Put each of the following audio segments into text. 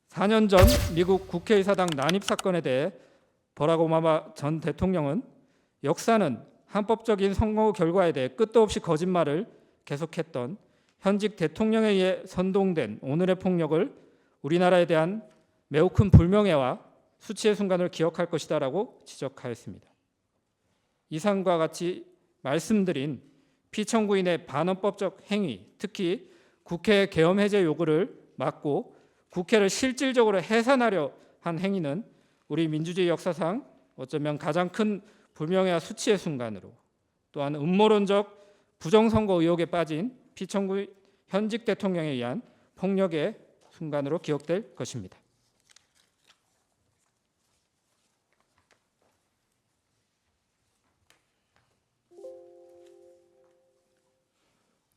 4년 전 미국 국회의사당 난입 사건에 대해 버락 오바마 전 대통령은 역사는 합법적인 선거 결과에 대해 끝도 없이 거짓말을 계속했던 현직 대통령에 의해 선동된 오늘의 폭력을 우리나라에 대한 매우 큰 불명예와 수치의 순간을 기억할 것이다라고 지적하였습니다. 이상과 같이 말씀드린 피청구인의 반헌법적 행위, 특히 국회 계엄 해제 요구를 막고 국회를 실질적으로 해산하려 한 행위는 우리 민주주의 역사상 어쩌면 가장 큰 불명예와 수치의 순간으로, 또한 음모론적 부정선거 의혹에 빠진 피청구 현직 대통령에 의한 폭력의 순간으로 기억될 것입니다.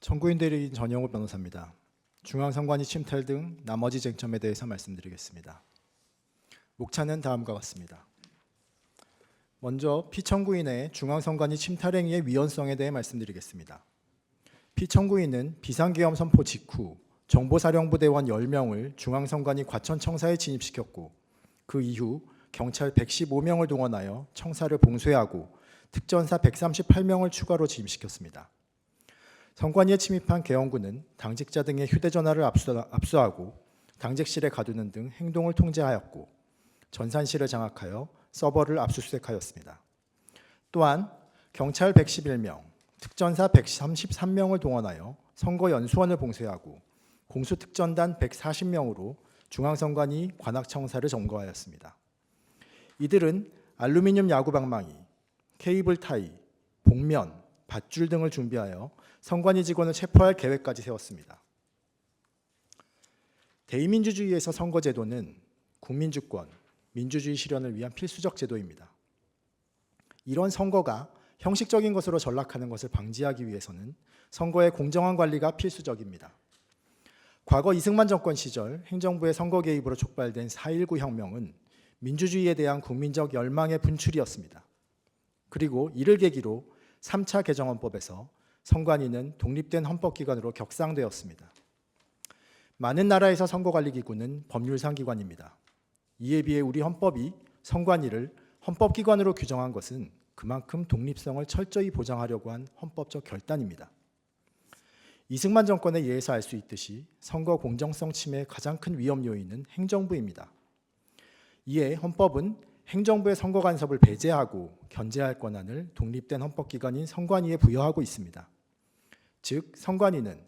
청구인 대리인 전영호 변호사입니다. 중앙선관위 침탈 등 나머지 쟁점에 대해서 말씀드리겠습니다. 목차는 다음과 같습니다. 먼저 피청구인의 중앙선관위 침탈 행위의 위헌성에 대해 말씀드리겠습니다. 피청구인은 비상계엄 선포 직후 정보사령부대원 10명을 중앙선관위 과천청사에 진입시켰고, 그 이후 경찰 115명을 동원하여 청사를 봉쇄하고 특전사 138명을 추가로 진입시켰습니다. 선관위에 침입한 계엄군은 당직자 등의 휴대전화를 압수하고 당직실에 가두는 등 행동을 통제하였고, 전산실을 장악하여 서버를 압수수색하였습니다. 또한 경찰 111명, 특전사 133명을 동원하여 선거연수원을 봉쇄하고 공수특전단 140명으로 중앙선관위 관악청사를 점거하였습니다. 이들은 알루미늄 야구방망이, 케이블 타이, 복면, 밧줄 등을 준비하여 선관위 직원을 체포할 계획까지 세웠습니다. 대의민주주의에서 선거제도는 국민주권, 민주주의 실현을 위한 필수적 제도입니다. 이런 선거가 형식적인 것으로 전락하는 것을 방지하기 위해서는 선거의 공정한 관리가 필수적입니다. 과거 이승만 정권 시절 행정부의 선거 개입으로 촉발된 4.19 혁명은 민주주의에 대한 국민적 열망의 분출이었습니다. 그리고 이를 계기로 3차 개정헌법에서 선관위는 독립된 헌법기관으로 격상되었습니다. 많은 나라에서 선거관리기구는 법률상 기관입니다. 이에 비해 우리 헌법이 선관위를 헌법기관으로 규정한 것은 그만큼 독립성을 철저히 보장하려고 한 헌법적 결단입니다. 이승만 정권의 예에서 알 수 있듯이 선거 공정성 침해의 가장 큰 위험 요인은 행정부입니다. 이에 헌법은 행정부의 선거 간섭을 배제하고 견제할 권한을 독립된 헌법기관인 선관위에 부여하고 있습니다. 즉, 선관위는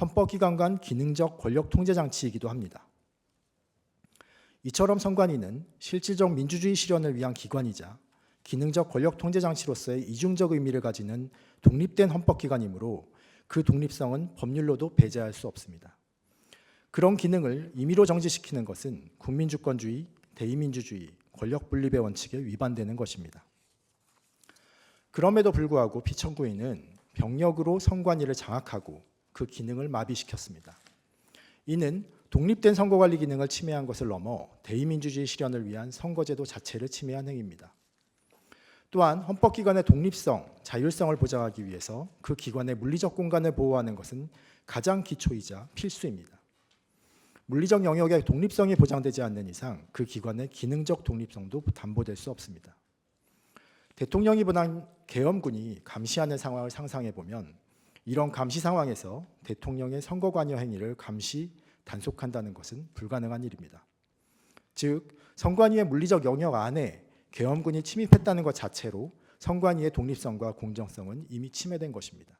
헌법기관 간 기능적 권력 통제 장치이기도 합니다. 이처럼 선관위는 실질적 민주주의 실현을 위한 기관이자 기능적 권력 통제 장치로서의 이중적 의미를 가지는 독립된 헌법기관이므로 그 독립성은 법률로도 배제할 수 없습니다. 그런 기능을 임의로 정지시키는 것은 국민주권주의, 대의민주주의, 권력분립의 원칙에 위반되는 것입니다. 그럼에도 불구하고 피청구인은 병력으로 선관위를 장악하고 그 기능을 마비시켰습니다. 이는 독립된 선거관리 기능을 침해한 것을 넘어 대의민주주의 실현을 위한 선거제도 자체를 침해한 행위입니다. 또한 헌법기관의 독립성, 자율성을 보장하기 위해서 그 기관의 물리적 공간을 보호하는 것은 가장 기초이자 필수입니다. 물리적 영역의 독립성이 보장되지 않는 이상 그 기관의 기능적 독립성도 담보될 수 없습니다. 대통령이 보낸 계엄군이 감시하는 상황을 상상해 보면 이런 감시 상황에서 대통령의 선거 관여 행위를 감시, 단속한다는 것은 불가능한 일입니다. 즉, 선관위의 물리적 영역 안에 계엄군이 침입했다는 것 자체로 선관위의 독립성과 공정성은 이미 침해된 것입니다.